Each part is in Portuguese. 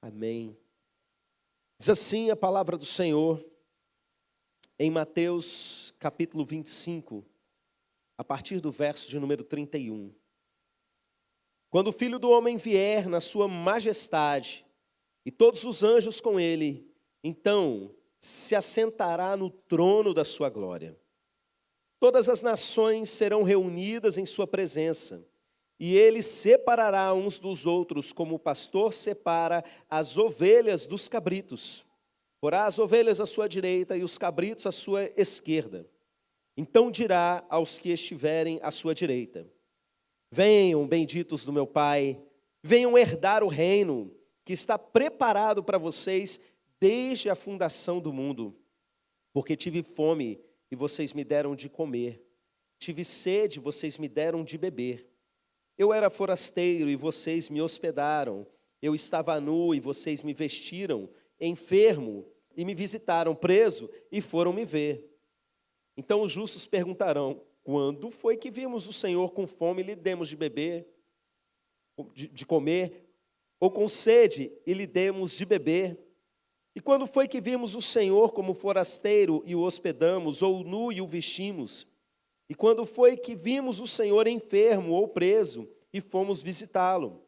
Amém. Diz assim a palavra do Senhor em Mateus capítulo 25, a partir do verso de número 31. Quando o Filho do Homem vier na sua majestade e todos os anjos com ele, então se assentará no trono da sua glória. Todas as nações serão reunidas em sua presença, e ele separará uns dos outros, como o pastor separa as ovelhas dos cabritos. Porá as ovelhas à sua direita e os cabritos à sua esquerda. Então dirá aos que estiverem à sua direita: venham, benditos do meu Pai, venham herdar o reino que está preparado para vocês desde a fundação do mundo. Porque tive fome e vocês me deram de comer. Tive sede e vocês me deram de beber. Eu era forasteiro e vocês me hospedaram. Eu estava nu e vocês me vestiram. Enfermo e me visitaram. Preso e foram me ver. Então os justos perguntarão: quando foi que vimos o Senhor com fome e lhe demos de beber, de comer, ou com sede e lhe demos de beber? E quando foi que vimos o Senhor como forasteiro e o hospedamos, ou nu e o vestimos? E quando foi que vimos o Senhor enfermo ou preso e fomos visitá-lo?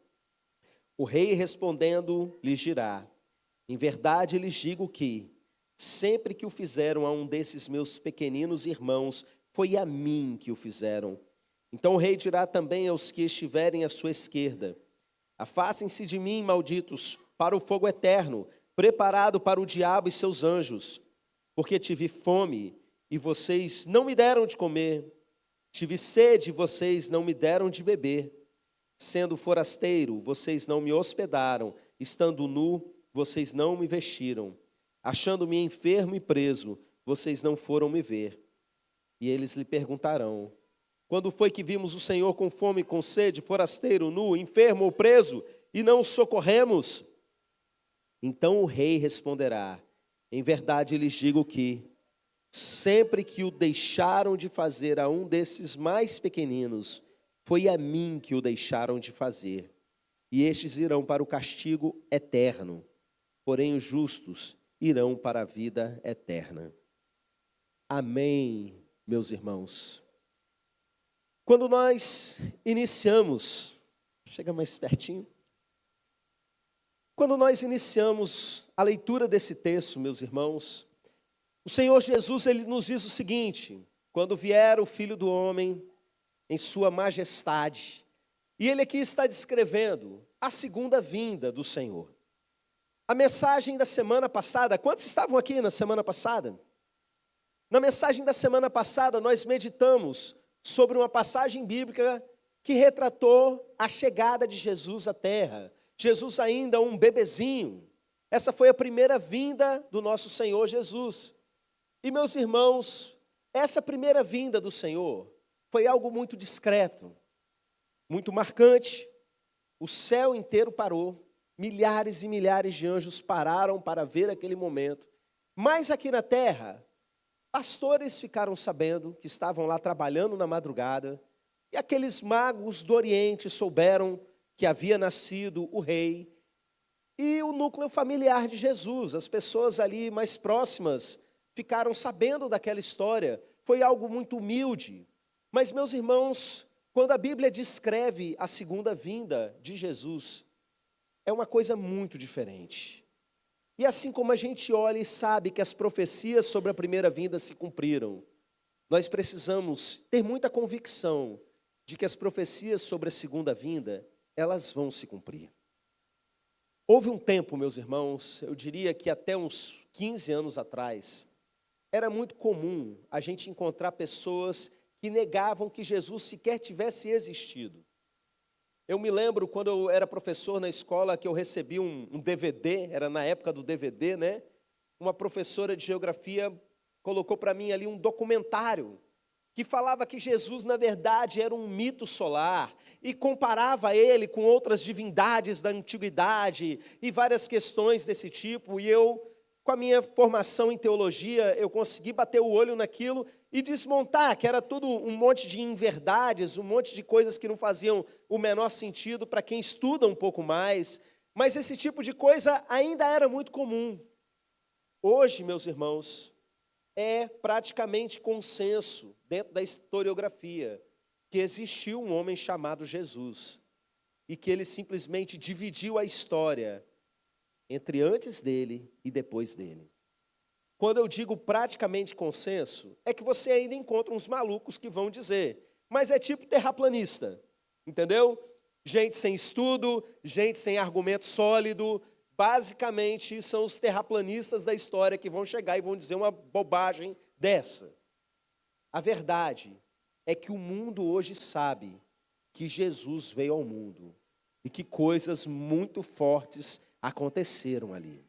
O rei respondendo lhes dirá: em verdade lhes digo que, sempre que o fizeram a um desses meus pequeninos irmãos, foi a mim que o fizeram. Então o rei dirá também aos que estiverem à sua esquerda: afastem-se de mim, malditos, para o fogo eterno, preparado para o diabo e seus anjos. Porque tive fome e vocês não me deram de comer. Tive sede e vocês não me deram de beber. Sendo forasteiro, vocês não me hospedaram. Estando nu, vocês não me vestiram. Achando-me enfermo e preso, vocês não foram me ver. E eles lhe perguntarão: quando foi que vimos o Senhor com fome e com sede, forasteiro, nu, enfermo ou preso, e não o socorremos? Então o rei responderá: em verdade lhes digo que, sempre que o deixaram de fazer a um desses mais pequeninos, foi a mim que o deixaram de fazer. E estes irão para o castigo eterno, porém os justos irão para a vida eterna. Amém, meus irmãos. Quando nós iniciamos, chega mais pertinho. Quando nós iniciamos a leitura desse texto, meus irmãos, o Senhor Jesus, ele nos diz o seguinte: quando vier o Filho do Homem em sua majestade, e ele aqui está descrevendo a segunda vinda do Senhor. A mensagem da semana passada, quantos estavam aqui na semana passada? Na mensagem da semana passada, nós meditamos sobre uma passagem bíblica que retratou a chegada de Jesus à terra. Jesus ainda um bebezinho. Essa foi a primeira vinda do nosso Senhor Jesus. E meus irmãos, essa primeira vinda do Senhor foi algo muito discreto, muito marcante. O céu inteiro parou, milhares e milhares de anjos pararam para ver aquele momento. Mas aqui na terra, pastores ficaram sabendo que estavam lá trabalhando na madrugada, e aqueles magos do Oriente souberam que havia nascido o rei, e o núcleo familiar de Jesus, as pessoas ali mais próximas, ficaram sabendo daquela história. Foi algo muito humilde. Mas, meus irmãos, quando a Bíblia descreve a segunda vinda de Jesus, é uma coisa muito diferente. E assim como a gente olha e sabe que as profecias sobre a primeira vinda se cumpriram, nós precisamos ter muita convicção de que as profecias sobre a segunda vinda, elas vão se cumprir. Houve um tempo, meus irmãos, eu diria que até uns 15 anos atrás, era muito comum a gente encontrar pessoas que negavam que Jesus sequer tivesse existido. Eu me lembro quando eu era professor na escola que eu recebi um DVD, era na época do DVD, né? Uma professora de geografia colocou para mim ali um documentário que falava que Jesus, na verdade, era um mito solar e comparava ele com outras divindades da antiguidade e várias questões desse tipo. E eu, com a minha formação em teologia, eu consegui bater o olho naquilo e desmontar, que era tudo um monte de inverdades, um monte de coisas que não faziam o menor sentido para quem estuda um pouco mais. Mas esse tipo de coisa ainda era muito comum. Hoje, meus irmãos, é praticamente consenso dentro da historiografia que existiu um homem chamado Jesus e que ele simplesmente dividiu a história entre antes dele e depois dele. Quando eu digo praticamente consenso, é que você ainda encontra uns malucos que vão dizer, mas é tipo terraplanista, entendeu? Gente sem estudo, gente sem argumento sólido, basicamente são os terraplanistas da história que vão chegar e vão dizer uma bobagem dessa. A verdade é que o mundo hoje sabe que Jesus veio ao mundo e que coisas muito fortes aconteceram ali.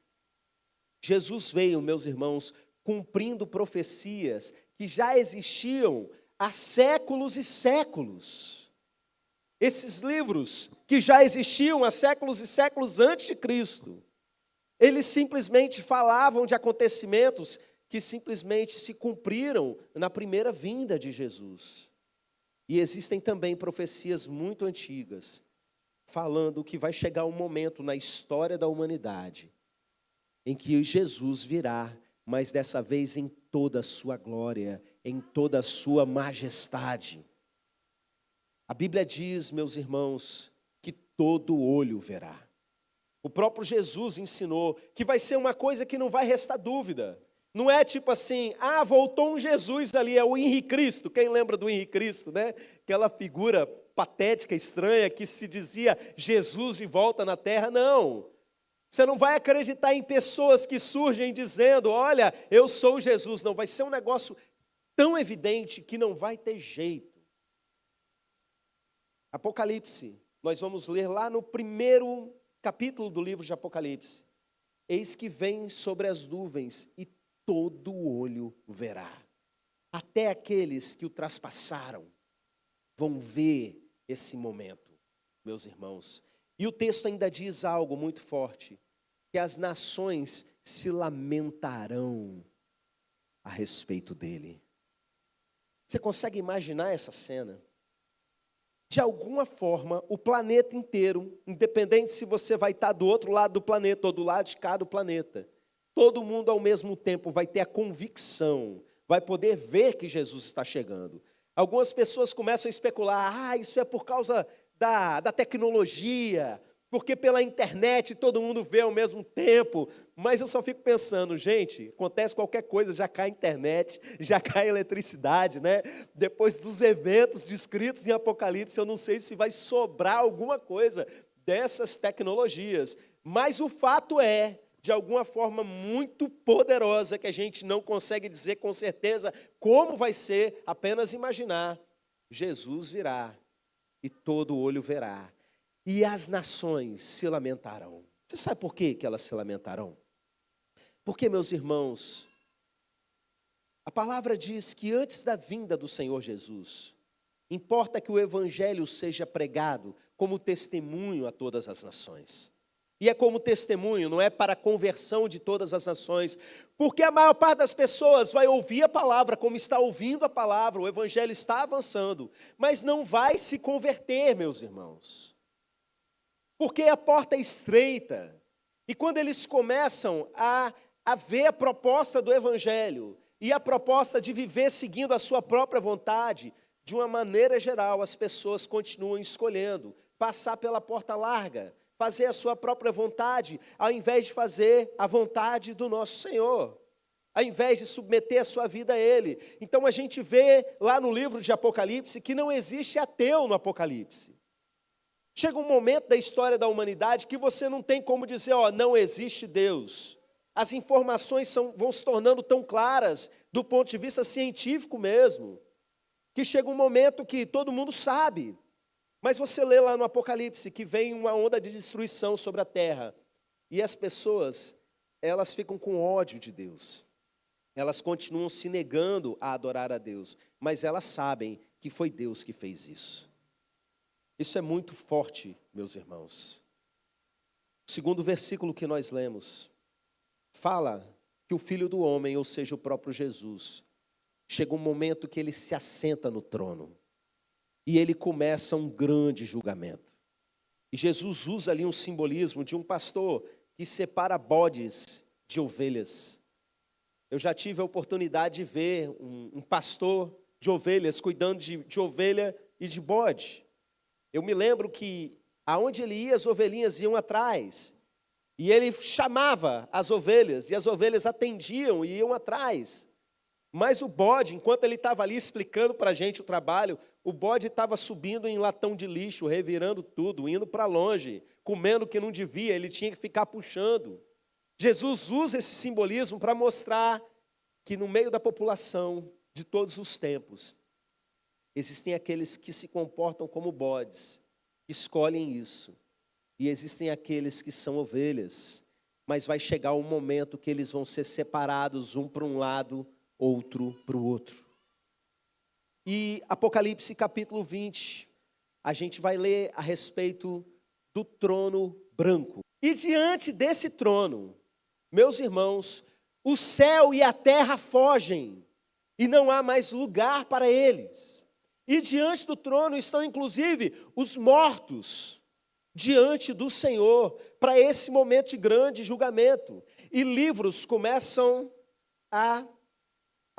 Jesus veio, meus irmãos, cumprindo profecias que já existiam há séculos e séculos. Esses livros que já existiam há séculos e séculos antes de Cristo, eles simplesmente falavam de acontecimentos que simplesmente se cumpriram na primeira vinda de Jesus. E existem também profecias muito antigas, falando que vai chegar um momento na história da humanidade em que Jesus virá, mas dessa vez em toda a sua glória, em toda a sua majestade. A Bíblia diz, meus irmãos, que todo olho verá. O próprio Jesus ensinou que vai ser uma coisa que não vai restar dúvida. Não é tipo assim, voltou um Jesus ali, é o Henrique Cristo. Quem lembra do Henrique Cristo, né? Aquela figura patética, estranha, que se dizia Jesus de volta na terra. Não. Você não vai acreditar em pessoas que surgem dizendo, olha, eu sou Jesus. Não, vai ser um negócio tão evidente que não vai ter jeito. Apocalipse, nós vamos ler lá no primeiro capítulo do livro de Apocalipse. Eis que vem sobre as nuvens e todo olho verá. Até aqueles que o traspassaram vão ver esse momento, meus irmãos. E o texto ainda diz algo muito forte, que as nações se lamentarão a respeito dele. Você consegue imaginar essa cena? De alguma forma, o planeta inteiro, independente se você vai estar do outro lado do planeta ou do lado de cá do planeta, todo mundo ao mesmo tempo vai ter a convicção, vai poder ver que Jesus está chegando. Algumas pessoas começam a especular, isso é por causa da tecnologia, porque pela internet todo mundo vê ao mesmo tempo. Mas eu só fico pensando, gente, acontece qualquer coisa, já cai a internet, já cai a eletricidade, né? Depois dos eventos descritos em Apocalipse, eu não sei se vai sobrar alguma coisa dessas tecnologias. Mas o fato é, de alguma forma muito poderosa, que a gente não consegue dizer com certeza como vai ser, apenas imaginar. Jesus virá e todo olho verá. E as nações se lamentarão. Você sabe por que elas se lamentarão? Porque, meus irmãos, a palavra diz que antes da vinda do Senhor Jesus, importa que o evangelho seja pregado como testemunho a todas as nações. E é como testemunho, não é para a conversão de todas as nações, porque a maior parte das pessoas vai ouvir a palavra, como está ouvindo a palavra, o evangelho está avançando, mas não vai se converter, meus irmãos. Porque a porta é estreita, e quando eles começam a ver a proposta do evangelho, e a proposta de viver seguindo a sua própria vontade, de uma maneira geral, as pessoas continuam escolhendo passar pela porta larga, fazer a sua própria vontade, ao invés de fazer a vontade do nosso Senhor, ao invés de submeter a sua vida a Ele. Então a gente vê lá no livro de Apocalipse que não existe ateu no Apocalipse. Chega um momento da história da humanidade que você não tem como dizer, não existe Deus. As informações vão se tornando tão claras, do ponto de vista científico mesmo, que chega um momento que todo mundo sabe. Mas você lê lá no Apocalipse que vem uma onda de destruição sobre a terra. E as pessoas, elas ficam com ódio de Deus. Elas continuam se negando a adorar a Deus. Mas elas sabem que foi Deus que fez isso. Isso é muito forte, meus irmãos. O segundo versículo que nós lemos fala que o Filho do Homem, ou seja, o próprio Jesus, chega um momento que ele se assenta no trono e ele começa um grande julgamento. E Jesus usa ali um simbolismo de um pastor que separa bodes de ovelhas. Eu já tive a oportunidade de ver um pastor de ovelhas cuidando de ovelha e de bode. Eu me lembro que aonde ele ia, as ovelhinhas iam atrás. E ele chamava as ovelhas, e as ovelhas atendiam e iam atrás. Mas o bode, enquanto ele estava ali explicando para a gente o trabalho, o bode estava subindo em latão de lixo, revirando tudo, indo para longe, comendo o que não devia, ele tinha que ficar puxando. Jesus usa esse simbolismo para mostrar que no meio da população de todos os tempos, existem aqueles que se comportam como bodes, que escolhem isso. E existem aqueles que são ovelhas, mas vai chegar um momento que eles vão ser separados, um para um lado, outro para o outro. E Apocalipse capítulo 20, a gente vai ler a respeito do trono branco. E diante desse trono, meus irmãos, o céu e a terra fogem, e não há mais lugar para eles. E diante do trono estão inclusive os mortos, diante do Senhor, para esse momento de grande julgamento. E livros começam a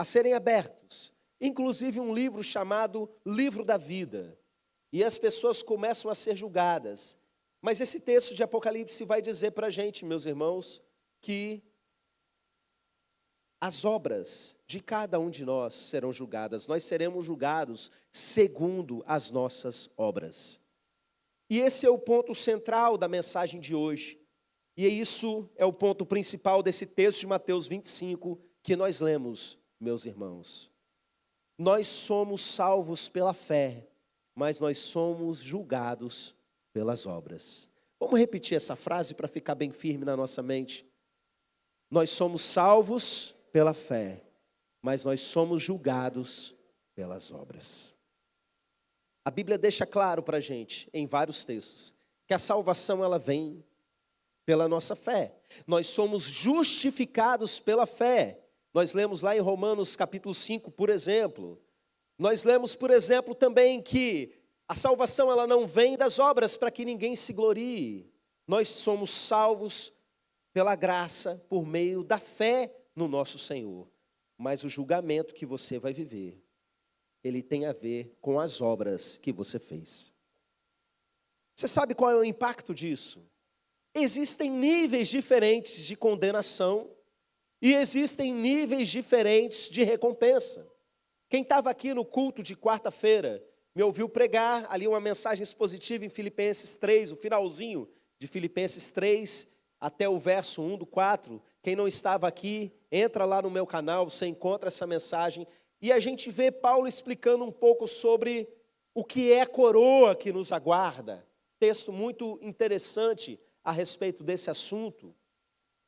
serem abertos. Inclusive um livro chamado Livro da Vida. E as pessoas começam a ser julgadas. Mas esse texto de Apocalipse vai dizer para a gente, meus irmãos, que as obras de cada um de nós serão julgadas. Nós seremos julgados segundo as nossas obras. E esse é o ponto central da mensagem de hoje. E isso é o ponto principal desse texto de Mateus 25 que nós lemos, meus irmãos. Nós somos salvos pela fé, mas nós somos julgados pelas obras. Vamos repetir essa frase para ficar bem firme na nossa mente? Nós somos salvos pela fé, mas nós somos julgados pelas obras. A Bíblia deixa claro para a gente, em vários textos, que a salvação ela vem pela nossa fé. Nós somos justificados pela fé. Nós lemos lá em Romanos capítulo 5, por exemplo. Nós lemos, por exemplo, também que a salvação ela não vem das obras para que ninguém se glorie. Nós somos salvos pela graça, por meio da fé no nosso Senhor. Mas o julgamento que você vai viver, ele tem a ver com as obras que você fez. Você sabe qual é o impacto disso? Existem níveis diferentes de condenação e existem níveis diferentes de recompensa. Quem estava aqui no culto de quarta-feira me ouviu pregar ali uma mensagem expositiva em Filipenses 3, o finalzinho de Filipenses 3, até o verso 1 do 4. Quem não estava aqui, entra lá no meu canal, você encontra essa mensagem. E a gente vê Paulo explicando um pouco sobre o que é a coroa que nos aguarda. Texto muito interessante a respeito desse assunto.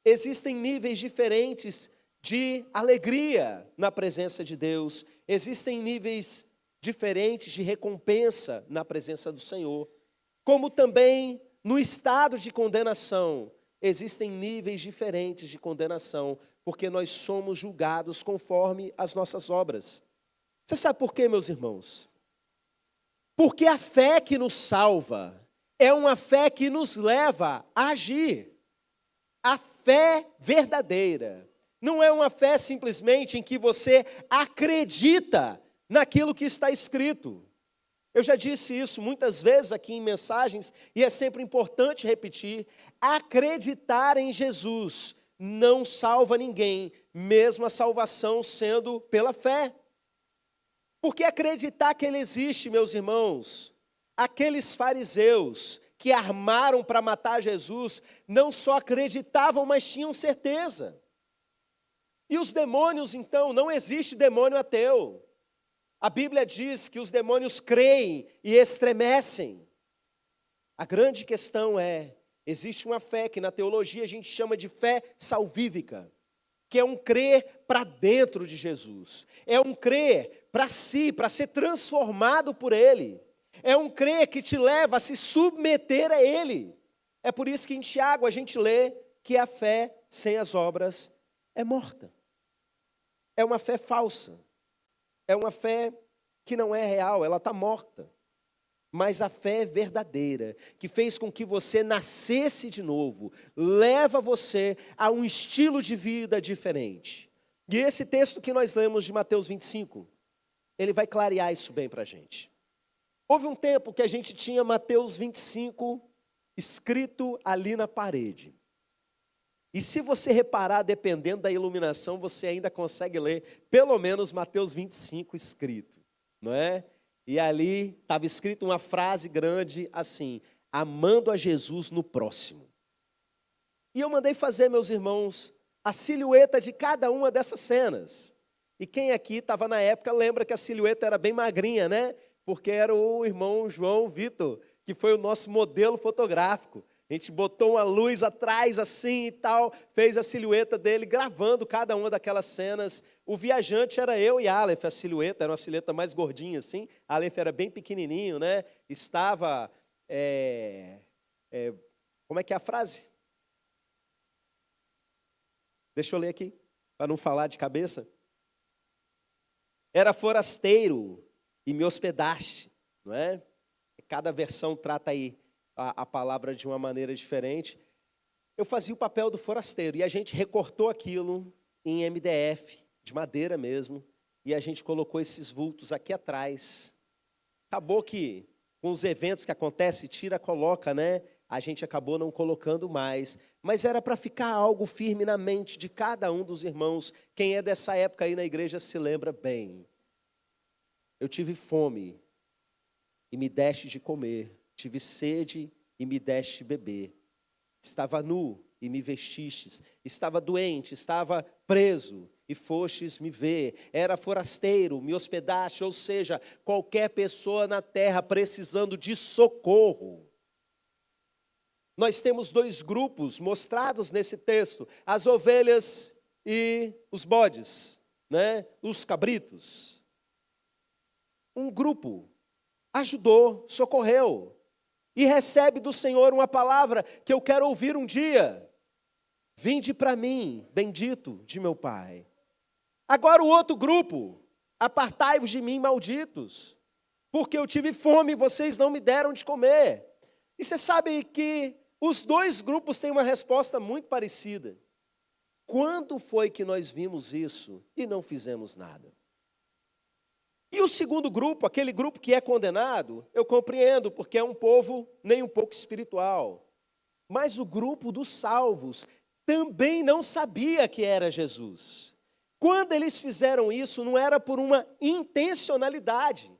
Existem níveis diferentes de alegria na presença de Deus. Existem níveis diferentes de recompensa na presença do Senhor. Como também no estado de condenação, existem níveis diferentes de condenação, porque nós somos julgados conforme as nossas obras. Você sabe por quê, meus irmãos? Porque a fé que nos salva é uma fé que nos leva a agir. A fé verdadeira não é uma fé simplesmente em que você acredita naquilo que está escrito. Eu já disse isso muitas vezes aqui em mensagens e é sempre importante repetir. Acreditar em Jesus não salva ninguém, mesmo a salvação sendo pela fé. Porque acreditar que Ele existe, meus irmãos, aqueles fariseus que armaram para matar Jesus, não só acreditavam, mas tinham certeza. E os demônios, então, não existe demônio ateu. A Bíblia diz que os demônios creem e estremecem. A grande questão é, existe uma fé que na teologia a gente chama de fé salvífica, que é um crer para dentro de Jesus. É um crer para si, para ser transformado por Ele. É um crer que te leva a se submeter a Ele. É por isso que em Tiago a gente lê que a fé sem as obras é morta. É uma fé falsa. É uma fé que não é real, ela está morta. mas a fé verdadeira, que fez com que você nascesse de novo, leva você a um estilo de vida diferente. E esse texto que nós lemos de Mateus 25, ele vai clarear isso bem para a gente. Houve um tempo que a gente tinha Mateus 25 escrito ali na parede. E se você reparar, dependendo da iluminação, você ainda consegue ler pelo menos Mateus 25 escrito, não é? E ali estava escrito uma frase grande assim: amando a Jesus no próximo. E eu mandei fazer, meus irmãos, a silhueta de cada uma dessas cenas. E quem aqui estava na época lembra que a silhueta era bem magrinha, né? Porque era o irmão João Vitor, que foi o nosso modelo fotográfico. A gente botou uma luz atrás assim e tal, fez a silhueta dele, gravando cada uma daquelas cenas. O viajante era eu e Aleph, a silhueta, era uma silhueta mais gordinha assim. Aleph era bem pequenininho, né? Estava, como é que é a frase? Deixa eu ler aqui, para não falar de cabeça. Era forasteiro e me hospedaste, não é? Cada versão trata aí a palavra de uma maneira diferente. Eu fazia o papel do forasteiro e a gente recortou aquilo em MDF, de madeira mesmo, e a gente colocou esses vultos aqui atrás. Acabou que, com os eventos que acontecem, tira, coloca, né? A gente acabou não colocando mais, mas era para ficar algo firme na mente de cada um dos irmãos. Quem é dessa época aí na igreja se lembra bem. Eu tive fome e me deste de comer. Tive sede e me deste de beber. Estava nu e me vestistes. Estava doente, estava preso e fostes me ver. Era forasteiro, me hospedaste, ou seja, qualquer pessoa na terra precisando de socorro. Nós temos dois grupos mostrados nesse texto: as ovelhas e os bodes, né? Os cabritos. Um grupo ajudou, socorreu, e recebe do Senhor uma palavra que eu quero ouvir um dia. Vinde para mim, bendito de meu Pai. Agora o outro grupo: apartai-vos de mim, malditos, porque eu tive fome e vocês não me deram de comer. E você sabe que os dois grupos têm uma resposta muito parecida. Quando foi que nós vimos isso e não fizemos nada? E o segundo grupo, aquele grupo que é condenado, eu compreendo, porque é um povo nem um pouco espiritual. Mas o grupo dos salvos também não sabia que era Jesus. Quando eles fizeram isso, não era por uma intencionalidade.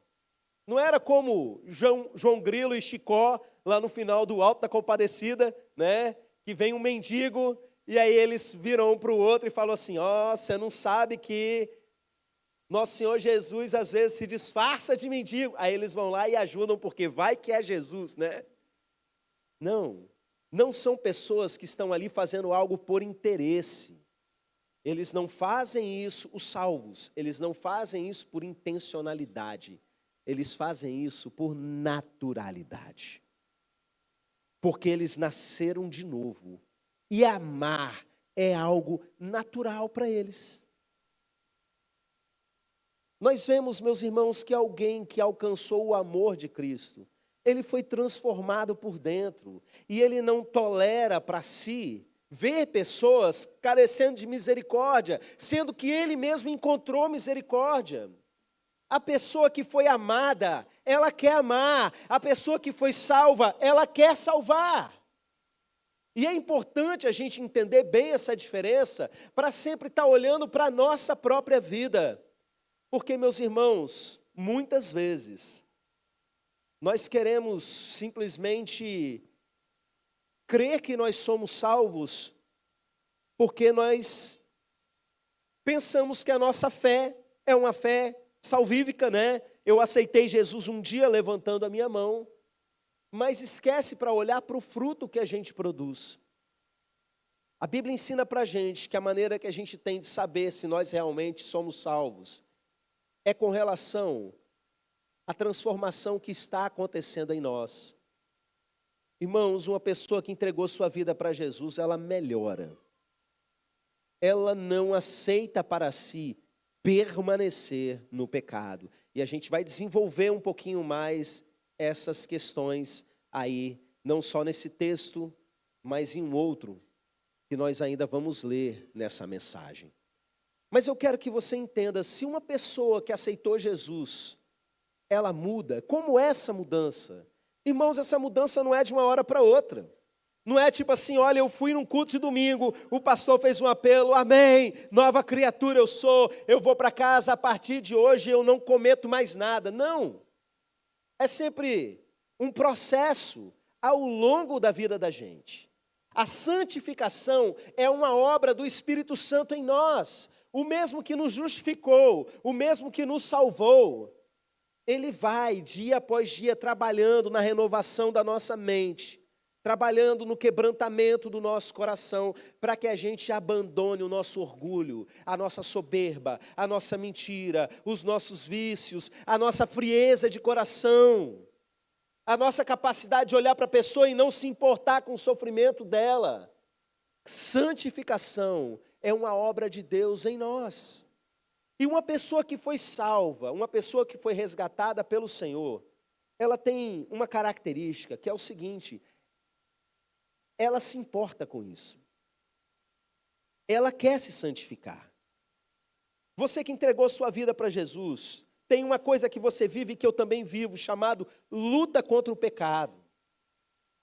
Não era como João Grilo e Chicó, lá no final do Alto da Compadecida, né? Que vem um mendigo, e aí eles viram um para o outro e falam assim: ó, você não sabe que nosso Senhor Jesus às vezes se disfarça de mendigo. Aí eles vão lá e ajudam porque vai que é Jesus, né? Não são pessoas que estão ali fazendo algo por interesse. Eles não fazem isso, os salvos, eles não fazem isso por intencionalidade. Eles fazem isso por naturalidade. Porque eles nasceram de novo. E amar é algo natural para eles. Nós vemos, meus irmãos, que alguém que alcançou o amor de Cristo, ele foi transformado por dentro, e ele não tolera para si ver pessoas carecendo de misericórdia, sendo que ele mesmo encontrou misericórdia. A pessoa que foi amada, ela quer amar. A pessoa que foi salva, ela quer salvar. E é importante a gente entender bem essa diferença, para sempre estar olhando para a nossa própria vida. Porque, meus irmãos, muitas vezes, nós queremos simplesmente crer que nós somos salvos, porque nós pensamos que a nossa fé é uma fé salvífica, né? Eu aceitei Jesus um dia levantando a minha mão, mas esquece para olhar para o fruto que a gente produz. A Bíblia ensina para a gente que a maneira que a gente tem de saber se nós realmente somos salvos é com relação à transformação que está acontecendo em nós. Irmãos, uma pessoa que entregou sua vida para Jesus, ela melhora. Ela não aceita para si permanecer no pecado. E a gente vai desenvolver um pouquinho mais essas questões aí, não só nesse texto, mas em um outro, que nós ainda vamos ler nessa mensagem. Mas eu quero que você entenda, se uma pessoa que aceitou Jesus, ela muda, como é essa mudança? Irmãos, essa mudança não é de uma hora para outra. Não é tipo assim, olha, eu fui num culto de domingo, o pastor fez um apelo, amém, nova criatura eu sou, eu vou para casa, a partir de hoje eu não cometo mais nada. Não, é sempre um processo ao longo da vida da gente. A santificação é uma obra do Espírito Santo em nós, o mesmo que nos justificou, o mesmo que nos salvou. Ele vai, dia após dia, trabalhando na renovação da nossa mente, trabalhando no quebrantamento do nosso coração, para que a gente abandone o nosso orgulho, a nossa soberba, a nossa mentira, os nossos vícios, a nossa frieza de coração, a nossa capacidade de olhar para a pessoa e não se importar com o sofrimento dela. Santificação é uma obra de Deus em nós. E uma pessoa que foi salva, uma pessoa que foi resgatada pelo Senhor, ela tem uma característica que é o seguinte: ela se importa com isso. Ela quer se santificar. Você que entregou sua vida para Jesus, tem uma coisa que você vive e que eu também vivo, chamado luta contra o pecado.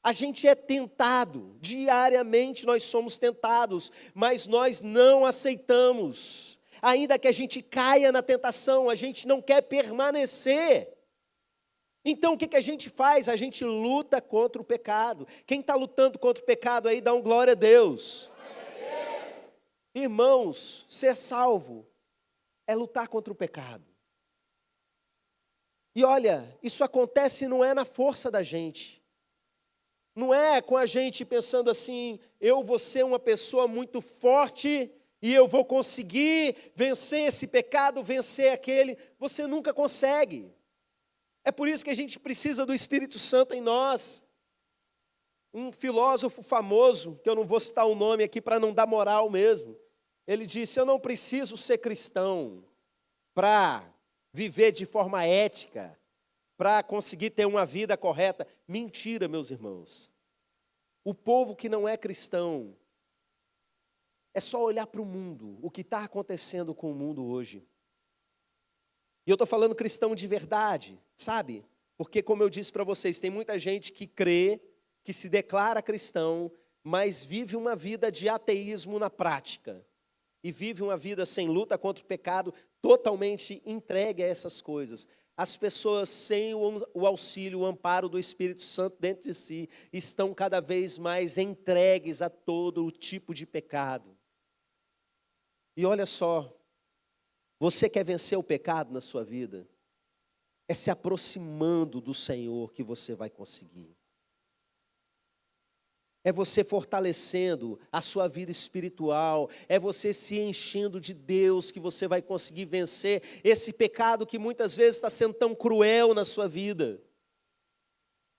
A gente é tentado, diariamente nós somos tentados, mas nós não aceitamos. Ainda que a gente caia na tentação, a gente não quer permanecer. Então o que a gente faz? A gente luta contra o pecado. Quem está lutando contra o pecado aí, dá um glória a Deus. Irmãos, ser salvo é lutar contra o pecado. E olha, isso acontece não é na força da gente. Não é com a gente pensando assim, eu vou ser uma pessoa muito forte e eu vou conseguir vencer esse pecado, vencer aquele. Você nunca consegue. É por isso que a gente precisa do Espírito Santo em nós. Um filósofo famoso, que eu não vou citar o nome aqui para não dar moral mesmo, ele disse, eu não preciso ser cristão para viver de forma ética, para conseguir ter uma vida correta. Mentira, meus irmãos. O povo que não é cristão, é só olhar para o mundo, o que está acontecendo com o mundo hoje. E eu estou falando cristão de verdade, sabe? Porque, como eu disse para vocês, tem muita gente que crê, que se declara cristão, mas vive uma vida de ateísmo na prática. E vive uma vida sem luta contra o pecado, totalmente entregue a essas coisas. As pessoas sem o auxílio, o amparo do Espírito Santo dentro de si, estão cada vez mais entregues a todo o tipo de pecado. E olha só, você quer vencer o pecado na sua vida? É se aproximando do Senhor que você vai conseguir. É você fortalecendo a sua vida espiritual, é você se enchendo de Deus que você vai conseguir vencer esse pecado que muitas vezes está sendo tão cruel na sua vida.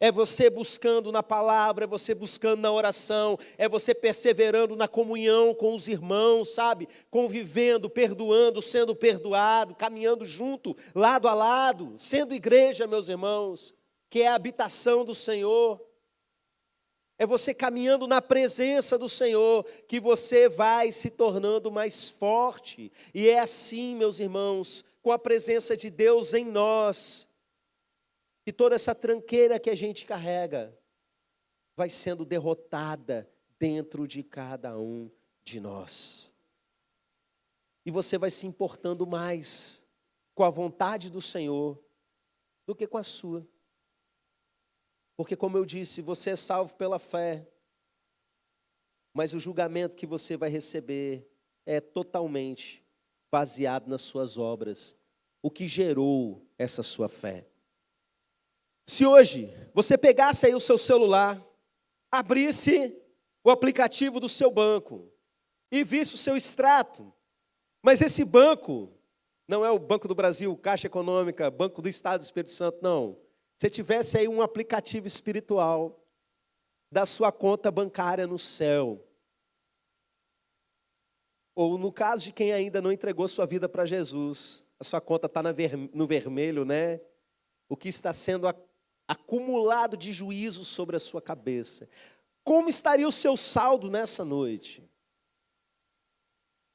É você buscando na palavra, é você buscando na oração, é você perseverando na comunhão com os irmãos, sabe? Convivendo, perdoando, sendo perdoado, caminhando junto, lado a lado, sendo igreja, meus irmãos, que é a habitação do Senhor. É você caminhando na presença do Senhor que você vai se tornando mais forte. E é assim, meus irmãos, com a presença de Deus em nós, que toda essa tranqueira que a gente carrega vai sendo derrotada dentro de cada um de nós. E você vai se importando mais com a vontade do Senhor do que com a sua. Porque, como eu disse, você é salvo pela fé, mas o julgamento que você vai receber é totalmente baseado nas suas obras, o que gerou essa sua fé. Se hoje você pegasse aí o seu celular, abrisse o aplicativo do seu banco e visse o seu extrato, mas esse banco não é o Banco do Brasil, Caixa Econômica, Banco do Estado do Espírito Santo, não. Se tivesse aí um aplicativo espiritual da sua conta bancária no céu, ou no caso de quem ainda não entregou sua vida para Jesus, a sua conta está no vermelho, né? O que está sendo acumulado de juízo sobre a sua cabeça. Como estaria o seu saldo nessa noite?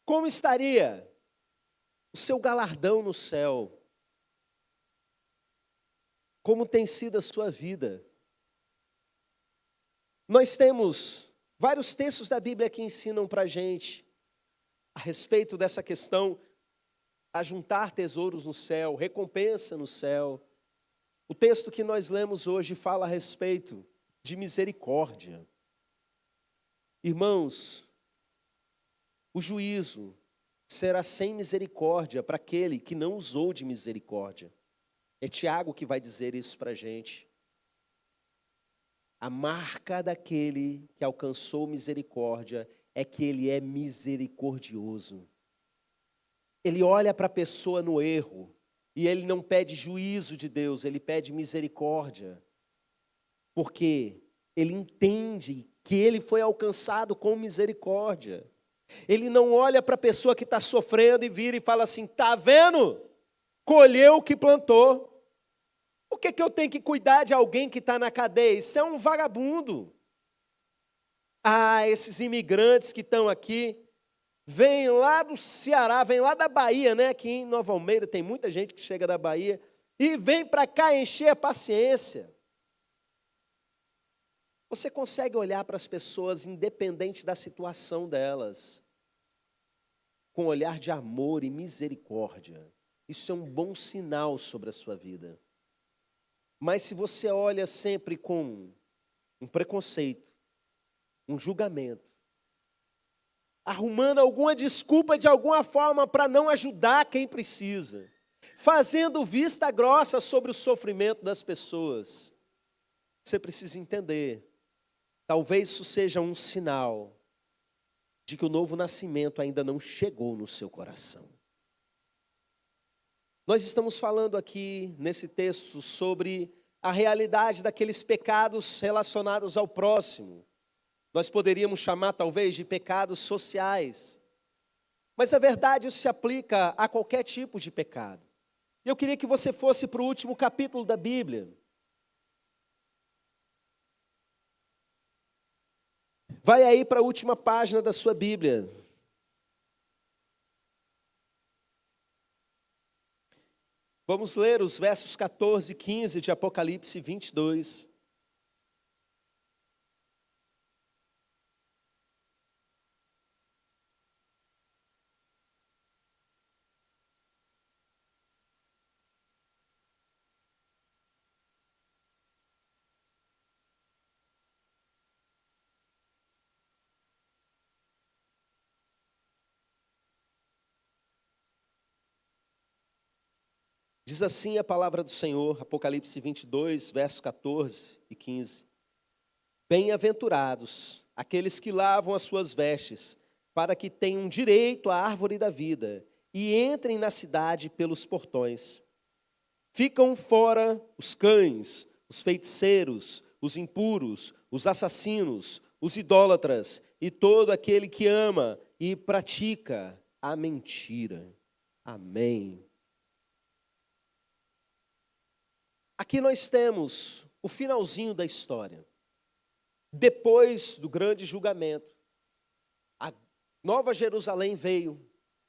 Como estaria o seu galardão no céu? Como tem sido a sua vida? Nós temos vários textos da Bíblia que ensinam para a gente a respeito dessa questão, ajuntar tesouros no céu, recompensa no céu. O texto que nós lemos hoje fala a respeito de misericórdia. Irmãos, o juízo será sem misericórdia para aquele que não usou de misericórdia. É Tiago que vai dizer isso para a gente. A marca daquele que alcançou misericórdia é que ele é misericordioso. Ele olha para a pessoa no erro e ele não pede juízo de Deus, ele pede misericórdia. Porque ele entende que ele foi alcançado com misericórdia. Ele não olha para a pessoa que está sofrendo e vira e fala assim, tá vendo? Colheu o que plantou. Por que eu tenho que cuidar de alguém que está na cadeia? Isso é um vagabundo. Ah, esses imigrantes que estão aqui, vêm lá do Ceará, vêm lá da Bahia, né? Aqui em Nova Almeida tem muita gente que chega da Bahia, e vem para cá encher a paciência. Você consegue olhar para as pessoas, independente da situação delas, com um olhar de amor e misericórdia. Isso é um bom sinal sobre a sua vida. Mas se você olha sempre com um preconceito, um julgamento, arrumando alguma desculpa de alguma forma para não ajudar quem precisa, fazendo vista grossa sobre o sofrimento das pessoas, você precisa entender, talvez isso seja um sinal de que o novo nascimento ainda não chegou no seu coração. Nós estamos falando aqui, nesse texto, sobre a realidade daqueles pecados relacionados ao próximo. Nós poderíamos chamar, talvez, de pecados sociais. Mas, a verdade, isso se aplica a qualquer tipo de pecado. Eu queria que você fosse para o último capítulo da Bíblia. Vai aí para a última página da sua Bíblia. Vamos ler os versos 14 e 15 de Apocalipse 22. Diz assim a palavra do Senhor, Apocalipse 22, versos 14 e 15. Bem-aventurados aqueles que lavam as suas vestes, para que tenham direito à árvore da vida e entrem na cidade pelos portões. Ficam fora os cães, os feiticeiros, os impuros, os assassinos, os idólatras e todo aquele que ama e pratica a mentira. Amém. Aqui nós temos o finalzinho da história. Depois do grande julgamento, a Nova Jerusalém veio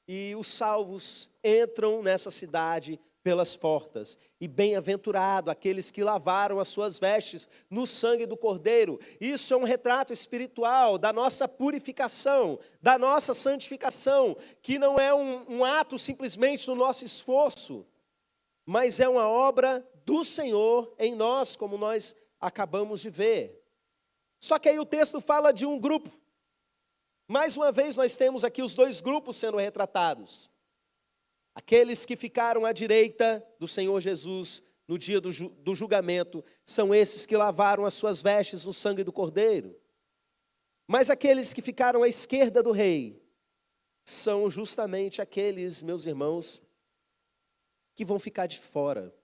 e os salvos entram nessa cidade pelas portas. E bem-aventurado aqueles que lavaram as suas vestes no sangue do Cordeiro. Isso é um retrato espiritual da nossa purificação, da nossa santificação, que não é um ato simplesmente do nosso esforço, mas é uma obra do Senhor em nós, como nós acabamos de ver. Só que aí o texto fala de um grupo. Mais uma vez nós temos aqui os dois grupos sendo retratados. Aqueles que ficaram à direita do Senhor Jesus no dia do julgamento, são esses que lavaram as suas vestes no sangue do Cordeiro. Mas aqueles que ficaram à esquerda do rei, são justamente aqueles, meus irmãos, que vão ficar de fora.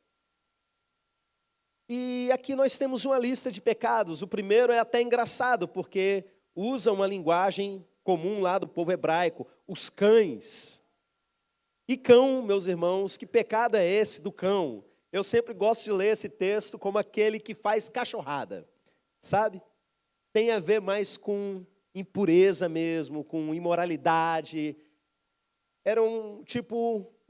E aqui nós temos uma lista de pecados. O primeiro é até engraçado, porque usa uma linguagem comum lá do povo hebraico, os cães. E cão, meus irmãos, que pecado é esse do cão? Eu sempre gosto de ler esse texto como aquele que faz cachorrada, sabe? Tem a ver mais com impureza mesmo, com imoralidade. Era um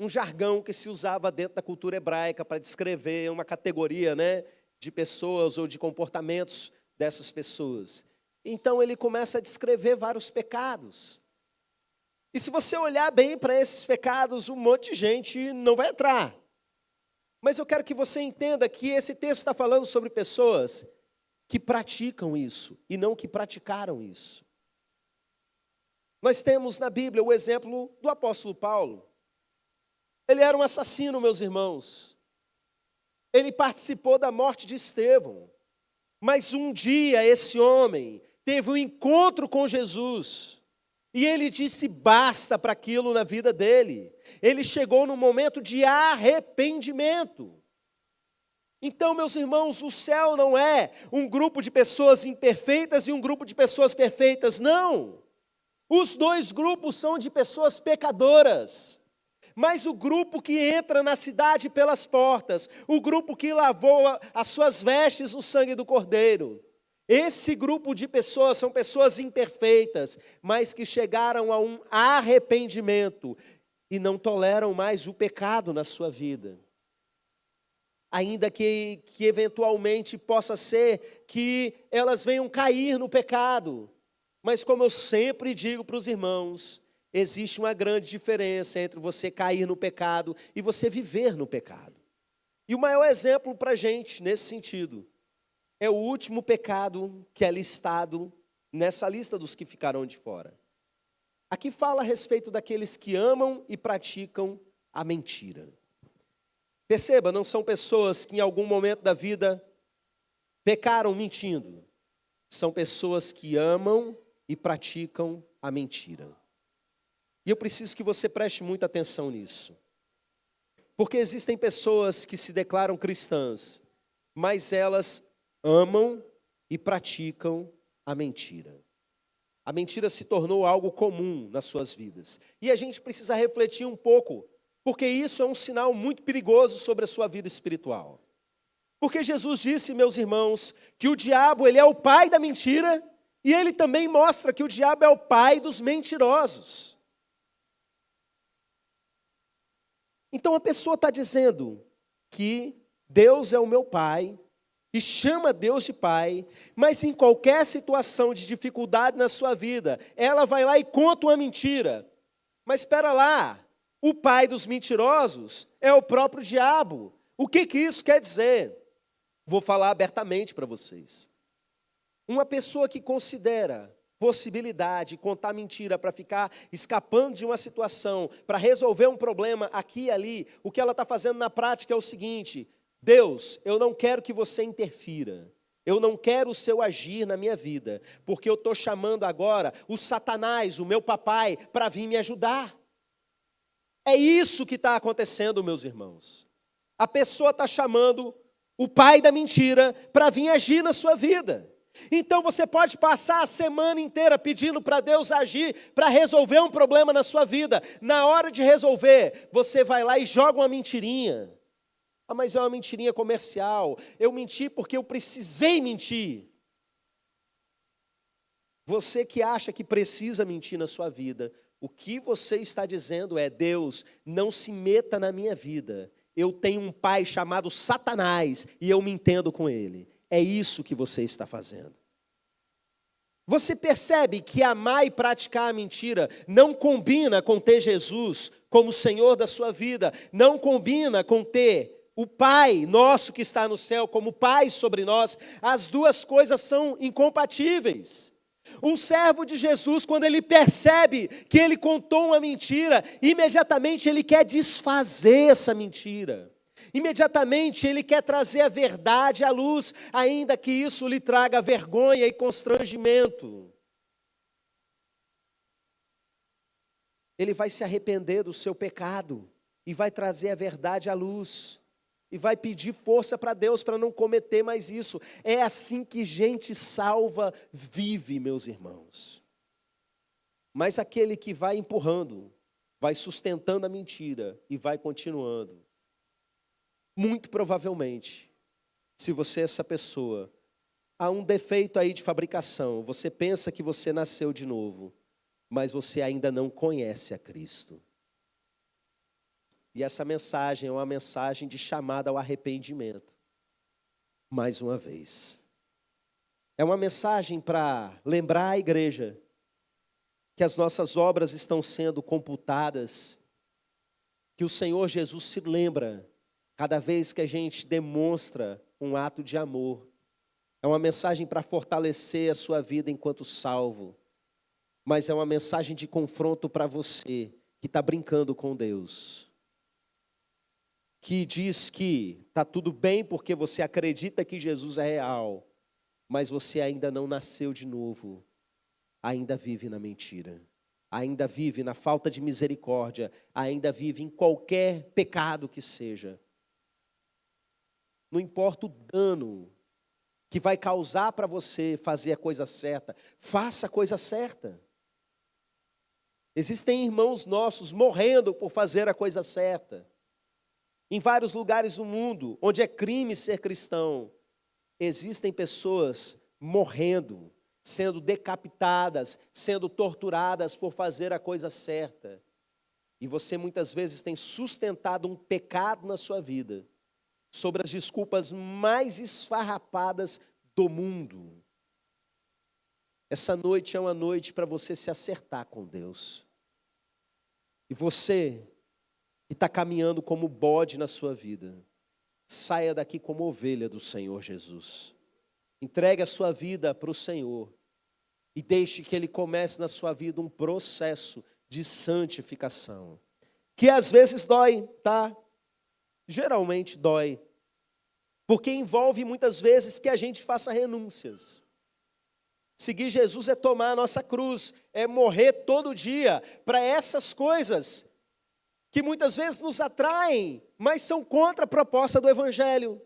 jargão que se usava dentro da cultura hebraica para descrever uma categoria, né, de pessoas ou de comportamentos dessas pessoas. Então ele começa a descrever vários pecados. E se você olhar bem para esses pecados, um monte de gente não vai entrar. Mas eu quero que você entenda que esse texto está falando sobre pessoas que praticam isso e não que praticaram isso. Nós temos na Bíblia o exemplo do apóstolo Paulo. Ele era um assassino, meus irmãos. Ele participou da morte de Estevão. Mas um dia esse homem teve um encontro com Jesus. E ele disse basta para aquilo na vida dele. Ele chegou num momento de arrependimento. Então, meus irmãos, o céu não é um grupo de pessoas imperfeitas e um grupo de pessoas perfeitas, não. Os dois grupos são de pessoas pecadoras. Mas o grupo que entra na cidade pelas portas, o grupo que lavou as suas vestes no sangue do Cordeiro, esse grupo de pessoas são pessoas imperfeitas, mas que chegaram a um arrependimento e não toleram mais o pecado na sua vida. Ainda que eventualmente possa ser que elas venham cair no pecado. Mas como eu sempre digo para os irmãos, existe uma grande diferença entre você cair no pecado e você viver no pecado. E o maior exemplo para a gente nesse sentido é o último pecado que é listado nessa lista dos que ficarão de fora. Aqui fala a respeito daqueles que amam e praticam a mentira. Perceba, não são pessoas que em algum momento da vida pecaram mentindo. São pessoas que amam e praticam a mentira. E eu preciso que você preste muita atenção nisso. Porque existem pessoas que se declaram cristãs, mas elas amam e praticam a mentira. A mentira se tornou algo comum nas suas vidas. E a gente precisa refletir um pouco, porque isso é um sinal muito perigoso sobre a sua vida espiritual. Porque Jesus disse, meus irmãos, que o diabo ele é o pai da mentira, e ele também mostra que o diabo é o pai dos mentirosos. Então a pessoa está dizendo que Deus é o meu pai, e chama Deus de pai, mas em qualquer situação de dificuldade na sua vida, ela vai lá e conta uma mentira. Mas espera lá, o pai dos mentirosos é o próprio diabo. O que isso quer dizer? Vou falar abertamente para vocês. Uma pessoa que considera possibilidade de contar mentira para ficar escapando de uma situação, para resolver um problema aqui e ali, o que ela está fazendo na prática é o seguinte: Deus, eu não quero que você interfira. Eu não quero o seu agir na minha vida, porque eu estou chamando agora o Satanás, o meu papai, para vir me ajudar. É isso que está acontecendo, meus irmãos. A pessoa está chamando o pai da mentira para vir agir na sua vida. Então você pode passar a semana inteira pedindo para Deus agir, para resolver um problema na sua vida. Na hora de resolver, você vai lá e joga uma mentirinha. Ah, mas é uma mentirinha comercial. Eu menti porque eu precisei mentir. Você que acha que precisa mentir na sua vida, o que você está dizendo é: Deus, não se meta na minha vida. Eu tenho um pai chamado Satanás e eu me entendo com ele. É isso que você está fazendo. Você percebe que amar e praticar a mentira não combina com ter Jesus como Senhor da sua vida, não combina com ter o Pai nosso que está no céu como Pai sobre nós. As duas coisas são incompatíveis. Um servo de Jesus, quando ele percebe que ele contou uma mentira, imediatamente ele quer desfazer essa mentira. Imediatamente ele quer trazer a verdade à luz, ainda que isso lhe traga vergonha e constrangimento. Ele vai se arrepender do seu pecado e vai trazer a verdade à luz. E vai pedir força para Deus para não cometer mais isso. É assim que gente salva vive, meus irmãos. Mas aquele que vai empurrando, vai sustentando a mentira e vai continuando. Muito provavelmente, se você é essa pessoa, há um defeito aí de fabricação. Você pensa que você nasceu de novo, mas você ainda não conhece a Cristo. E essa mensagem é uma mensagem de chamada ao arrependimento. Mais uma vez. É uma mensagem para lembrar a igreja que as nossas obras estão sendo computadas, que o Senhor Jesus se lembra cada vez que a gente demonstra um ato de amor. É uma mensagem para fortalecer a sua vida enquanto salvo, mas é uma mensagem de confronto para você que está brincando com Deus, que diz que está tudo bem porque você acredita que Jesus é real, mas você ainda não nasceu de novo, ainda vive na mentira, ainda vive na falta de misericórdia, ainda vive em qualquer pecado que seja. Não importa o dano que vai causar para você fazer a coisa certa, faça a coisa certa. Existem irmãos nossos morrendo por fazer a coisa certa. Em vários lugares do mundo, onde é crime ser cristão, existem pessoas morrendo, sendo decapitadas, sendo torturadas por fazer a coisa certa. E você muitas vezes tem sustentado um pecado na sua vida, sobre as desculpas mais esfarrapadas do mundo. Essa noite é uma noite para você se acertar com Deus. E você que está caminhando como bode na sua vida, saia daqui como ovelha do Senhor Jesus. Entregue a sua vida para o Senhor e deixe que Ele comece na sua vida um processo de santificação, que às vezes dói, tá? Geralmente dói, porque envolve muitas vezes que a gente faça renúncias. Seguir Jesus é tomar a nossa cruz, é morrer todo dia para essas coisas que muitas vezes nos atraem, mas são contra a proposta do Evangelho.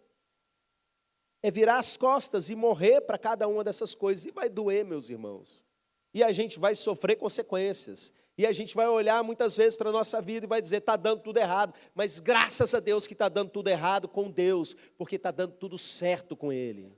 É virar as costas e morrer para cada uma dessas coisas. E vai doer, meus irmãos. E a gente vai sofrer consequências. E a gente vai olhar muitas vezes para a nossa vida e vai dizer, está dando tudo errado. Mas graças a Deus que está dando tudo errado com Deus, porque está dando tudo certo com Ele.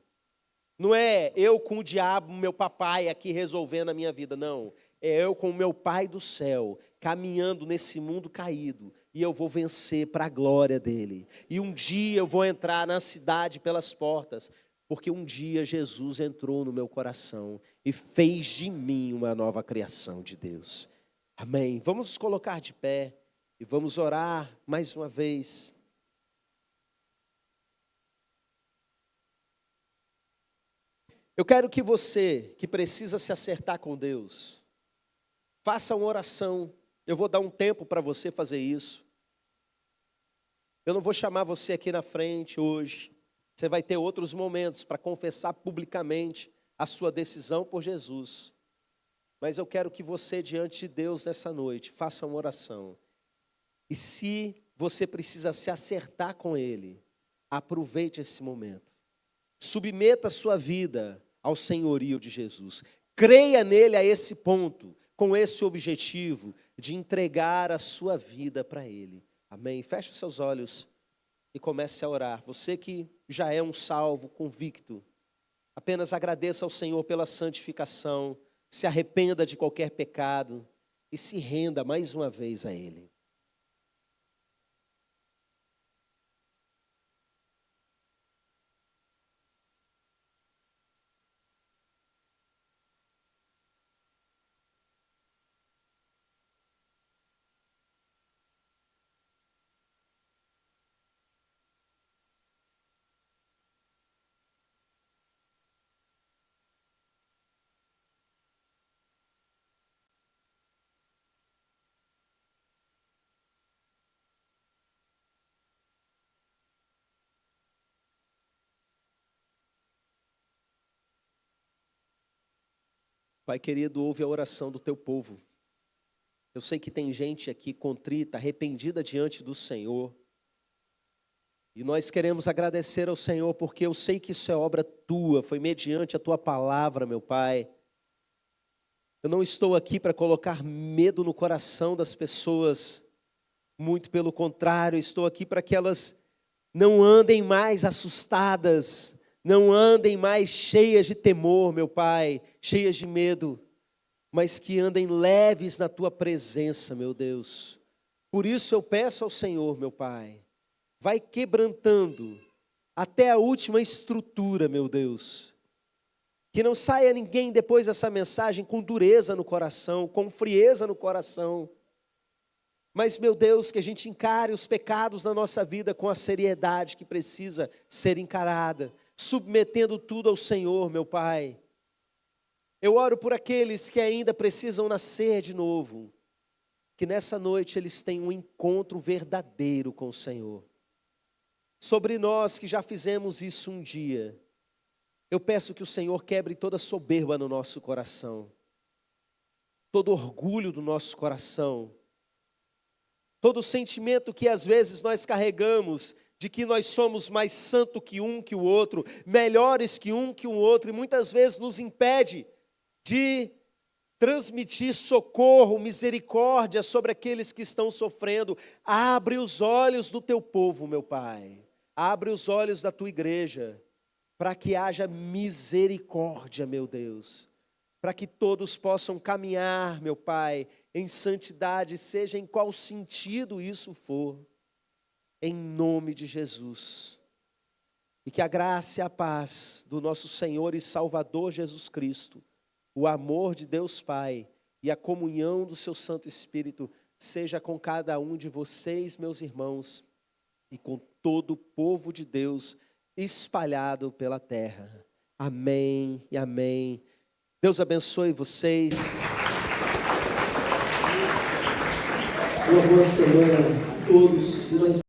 Não é eu com o diabo, meu papai aqui resolvendo a minha vida, não. É eu com o meu Pai do céu, caminhando nesse mundo caído, e eu vou vencer para a glória dele. E um dia eu vou entrar na cidade pelas portas, porque um dia Jesus entrou no meu coração e fez de mim uma nova criação de Deus. Amém. Vamos nos colocar de pé e vamos orar mais uma vez. Eu quero que você, que precisa se acertar com Deus, faça uma oração. Eu vou dar um tempo para você fazer isso. Eu não vou chamar você aqui na frente hoje. Você vai ter outros momentos para confessar publicamente a sua decisão por Jesus. Mas eu quero que você, diante de Deus nessa noite, faça uma oração. E se você precisa se acertar com Ele, aproveite esse momento. Submeta a sua vida ao senhorio de Jesus. Creia nele a esse ponto, com esse objetivo de entregar a sua vida para Ele. Amém? Feche os seus olhos e comece a orar. Você que já é um salvo convicto, apenas agradeça ao Senhor pela santificação, se arrependa de qualquer pecado e se renda mais uma vez a Ele. Pai querido, ouve a oração do teu povo. Eu sei que tem gente aqui contrita, arrependida diante do Senhor. E nós queremos agradecer ao Senhor, porque eu sei que isso é obra tua, foi mediante a tua palavra, meu Pai. Eu não estou aqui para colocar medo no coração das pessoas, muito pelo contrário, estou aqui para que elas não andem mais assustadas, não andem mais cheias de temor, meu Pai, cheias de medo, mas que andem leves na Tua presença, meu Deus. Por isso eu peço ao Senhor, meu Pai, vai quebrantando até a última estrutura, meu Deus. Que não saia ninguém depois dessa mensagem com dureza no coração, com frieza no coração. Mas, meu Deus, que a gente encare os pecados na nossa vida com a seriedade que precisa ser encarada, submetendo tudo ao Senhor, meu Pai. Eu oro por aqueles que ainda precisam nascer de novo, que nessa noite eles tenham um encontro verdadeiro com o Senhor. Sobre nós que já fizemos isso um dia, eu peço que o Senhor quebre toda soberba no nosso coração, todo orgulho do nosso coração, todo sentimento que às vezes nós carregamos de que nós somos mais santo que um que o outro, melhores que um que o outro, e muitas vezes nos impede de transmitir socorro, misericórdia sobre aqueles que estão sofrendo. Abre os olhos do teu povo, meu Pai, abre os olhos da tua igreja, para que haja misericórdia, meu Deus, para que todos possam caminhar, meu Pai, em santidade, seja em qual sentido isso for, em nome de Jesus. E que a graça e a paz do nosso Senhor e Salvador Jesus Cristo, o amor de Deus Pai e a comunhão do seu Santo Espírito seja com cada um de vocês, meus irmãos, e com todo o povo de Deus espalhado pela terra. Amém e amém. Deus abençoe vocês. Uma boa semana a todos.